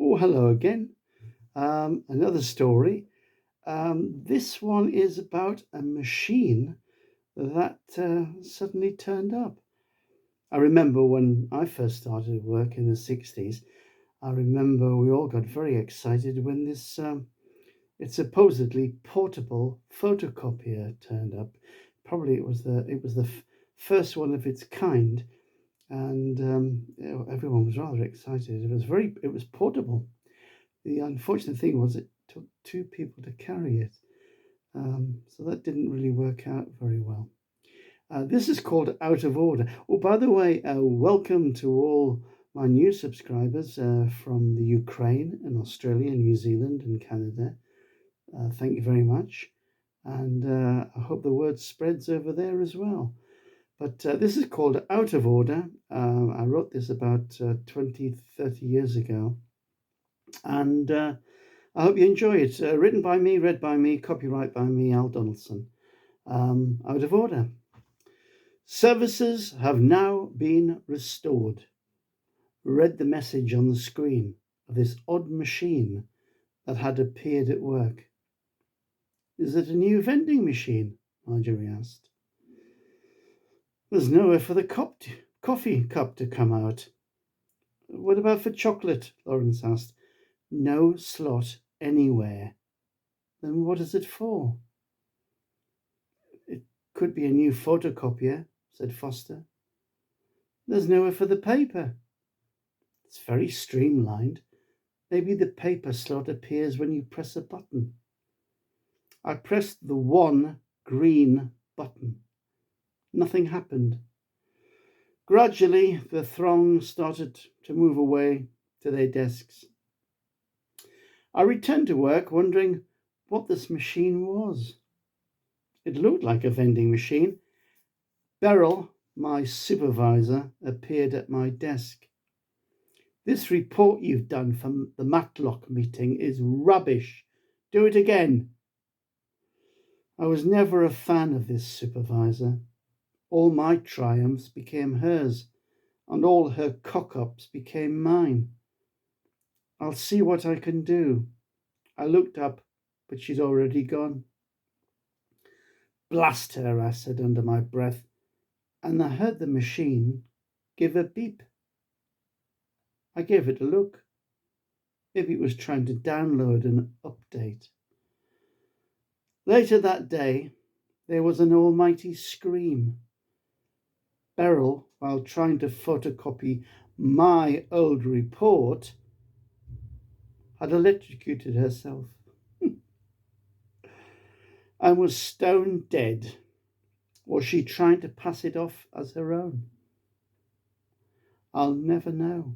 Oh, hello again. Another story. This one is about a machine that suddenly turned up. I remember when I first started work in the 60s, I remember we all got very excited when this it's supposedly portable photocopier turned up. Probably it was the first one of its kind, and everyone was rather excited. It was portable. The unfortunate thing was it took two people to carry it, so that didn't really work out very well. This is called Out of Order. Oh, by the way, welcome to all my new subscribers from the Ukraine and Australia, New Zealand, and Canada. Thank you very much. And I hope the word spreads over there as well. But this is called Out of Order. I wrote this about 20, 30 years ago. And I hope you enjoy it. Written by me, read by me, copyright by me, Al Donaldson. Out of order. Services have now been restored. Read the message on the screen of this odd machine that had appeared at work. Is it a new vending machine? Marjorie asked. There's nowhere for the coffee cup to come out. What about for chocolate? Lawrence asked. No slot anywhere. Then what is it for? It could be a new photocopier, said Foster. There's nowhere for the paper. It's very streamlined. Maybe the paper slot appears when you press a button. I pressed the one green button. Nothing happened. Gradually, the throng started to move away to their desks. I returned to work wondering what this machine was. It looked like a vending machine. Beryl, my supervisor, appeared at my desk. This report you've done from the Matlock meeting is rubbish. Do it again. I was never a fan of this supervisor. All my triumphs became hers, and all her cock-ups became mine. I'll see what I can do. I looked up, but she'd already gone. Blast her, I said under my breath, and I heard the machine give a beep. I gave it a look. Maybe it was trying to download an update. Later that day, there was an almighty scream. Beryl, while trying to photocopy my old report, had electrocuted herself and was stone dead. Was she trying to pass it off as her own? I'll never know.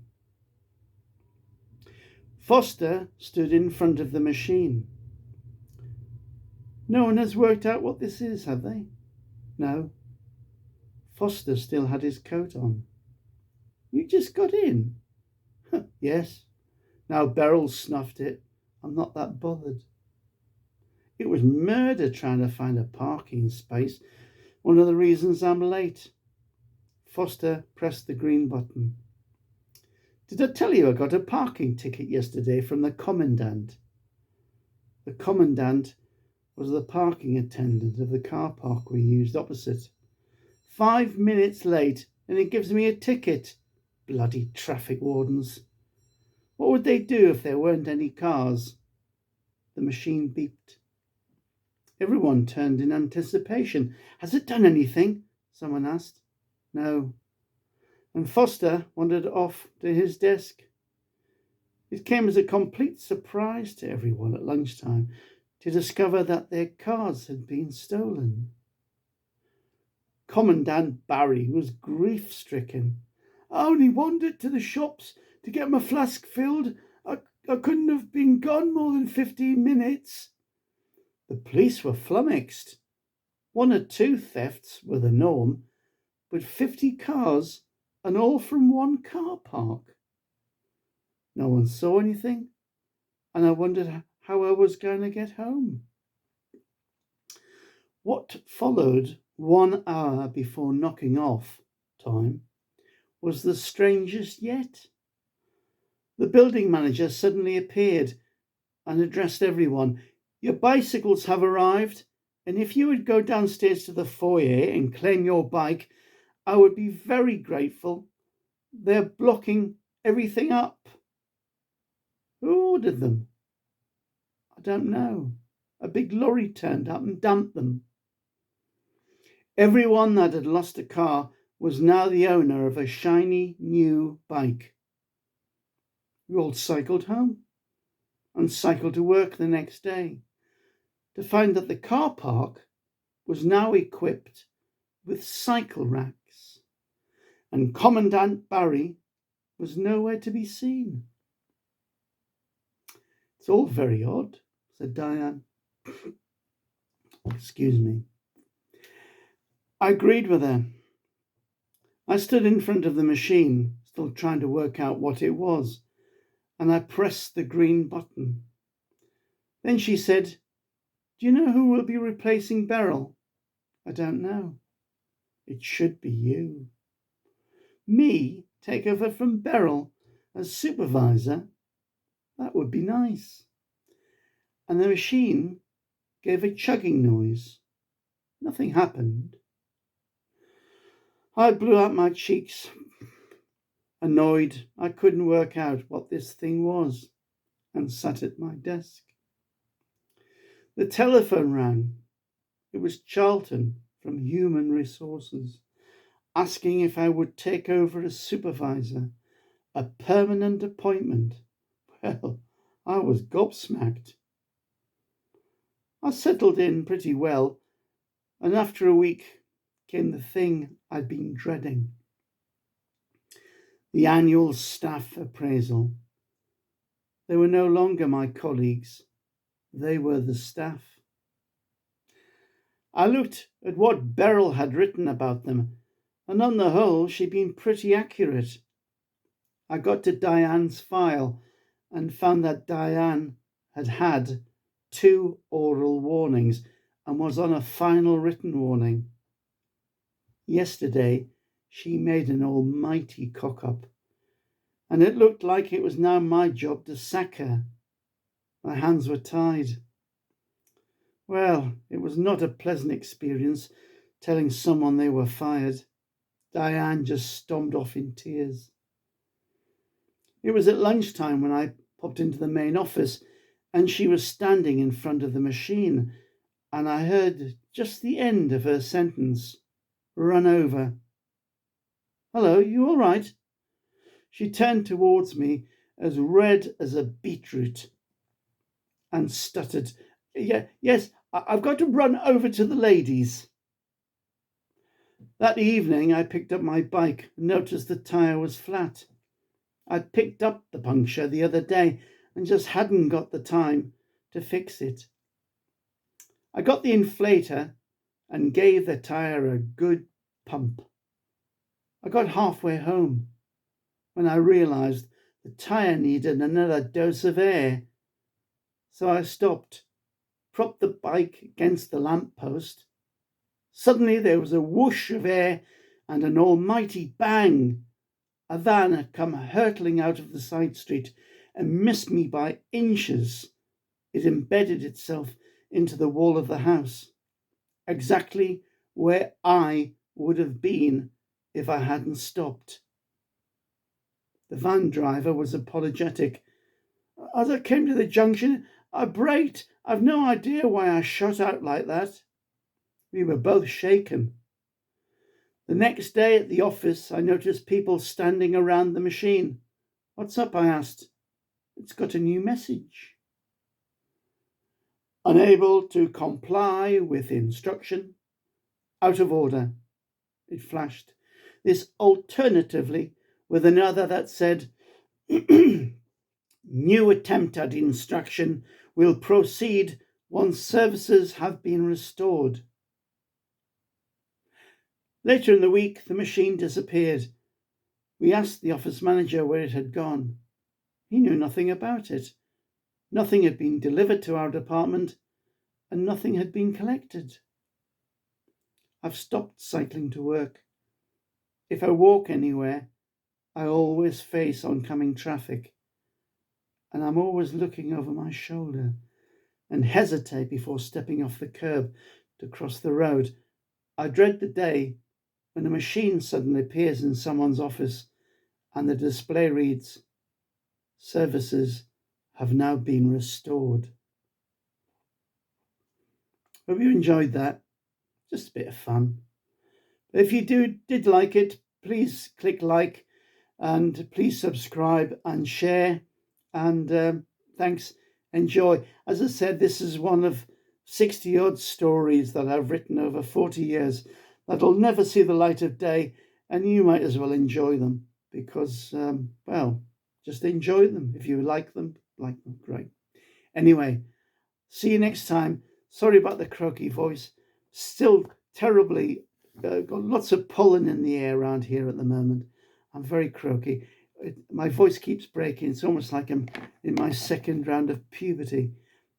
Foster stood in front of the machine. No one has worked out what this is, have they? No. Foster still had his coat on. You just got in? Yes. Now Beryl snuffed it. I'm not that bothered. It was murder trying to find a parking space. One of the reasons I'm late. Foster pressed the green button. Did I tell you I got a parking ticket yesterday from the commandant? The commandant was the parking attendant of the car park we used opposite. 5 minutes late and he gives me a ticket. Bloody traffic wardens. What would they do if there weren't any cars? The machine beeped. Everyone turned in anticipation. Has it done anything? Someone asked. No. And Foster wandered off to his desk. It came as a complete surprise to everyone at lunchtime to discover that their cars had been stolen. Commandant Barry was grief-stricken. I only wandered to the shops to get my flask filled. I couldn't have been gone more than 15 minutes. The police were flummoxed. 1 or 2 thefts were the norm, but 50 cars and all from one car park. No one saw anything, and I wondered how I was going to get home. What followed 1 hour before knocking off time was the strangest yet. The building manager suddenly appeared and addressed everyone. Your bicycles have arrived, and if you would go downstairs to the foyer and claim your bike, I would be very grateful. They're blocking everything up. Who ordered them? I don't know. A big lorry turned up and dumped them. Everyone that had lost a car was now the owner of a shiny new bike. We all cycled home and cycled to work the next day to find that the car park was now equipped with cycle racks, and Commandant Barry was nowhere to be seen. It's all very odd, said Diane. Excuse me. I agreed with her. I stood in front of the machine, still trying to work out what it was, and I pressed the green button. Then she said, Do you know who will be replacing Beryl? I don't know. It should be you. Me take over from Beryl as supervisor? That would be nice. And the machine gave a chugging noise. Nothing happened. I blew out my cheeks, annoyed I couldn't work out what this thing was, and sat at my desk. The telephone rang. It was Charlton from Human Resources, asking if I would take over as supervisor, a permanent appointment. Well, I was gobsmacked. I settled in pretty well, and after a week came the thing I'd been dreading. The annual staff appraisal. They were no longer my colleagues. They were the staff. I looked at what Beryl had written about them, and on the whole she'd been pretty accurate. I got to Diane's file and found that Diane had had 2 oral warnings and was on a final written warning. Yesterday she made an almighty cock-up, and it looked like it was now my job to sack her. My hands were tied. Well, it was not a pleasant experience telling someone they were fired. Diane just stormed off in tears. It was at lunchtime when I popped into the main office, and she was standing in front of the machine, and I heard just the end of her sentence run over. Hello, you all right? She turned towards me as red as a beetroot and stuttered, Yes, I've got to run over to the ladies. That evening I picked up my bike and noticed the tyre was flat. I'd picked up the puncture the other day and just hadn't got the time to fix it. I got the inflator and gave the tyre a good pump. I got halfway home when I realised the tyre needed another dose of air. So I stopped, propped the bike against the lamp post. Suddenly there was a whoosh of air and an almighty bang. A van had come hurtling out of the side street and missed me by inches. It embedded itself into the wall of the house, exactly where I would have been if I hadn't stopped. The van driver was apologetic. As I came to the junction, I braked. I've no idea why I shot out like that. We were both shaken. The next day at the office, I noticed people standing around the machine. What's up? I asked. It's got a new message. Unable to comply with instruction. Out of order. It flashed. This alternatively with another that said, New attempt at instruction will proceed once services have been restored. Later in the week, the machine disappeared. We asked the office manager where it had gone. He knew nothing about it. Nothing had been delivered to our department, and nothing had been collected. I've stopped cycling to work. If I walk anywhere, I always face oncoming traffic. and I'm always looking over my shoulder and hesitate before stepping off the curb to cross the road. I dread the day when a machine suddenly appears in someone's office and the display reads, "Services have now been restored." Hope you enjoyed that. Just a bit of fun. If you did like it, please click like and please subscribe and share. And thanks. Enjoy. As I said, this is one of 60 odd stories that I've written over 40 years that'll never see the light of day, and you might as well enjoy them because, well, just enjoy them. If you like them, great. Anyway, see you next time. Sorry about the croaky voice. Still terribly got lots of pollen in the air around here at the moment. I'm very croaky. My voice keeps breaking. It's almost like I'm in my second round of puberty.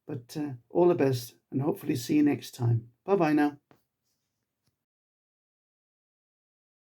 But all the best, and hopefully see you next time. Bye bye now.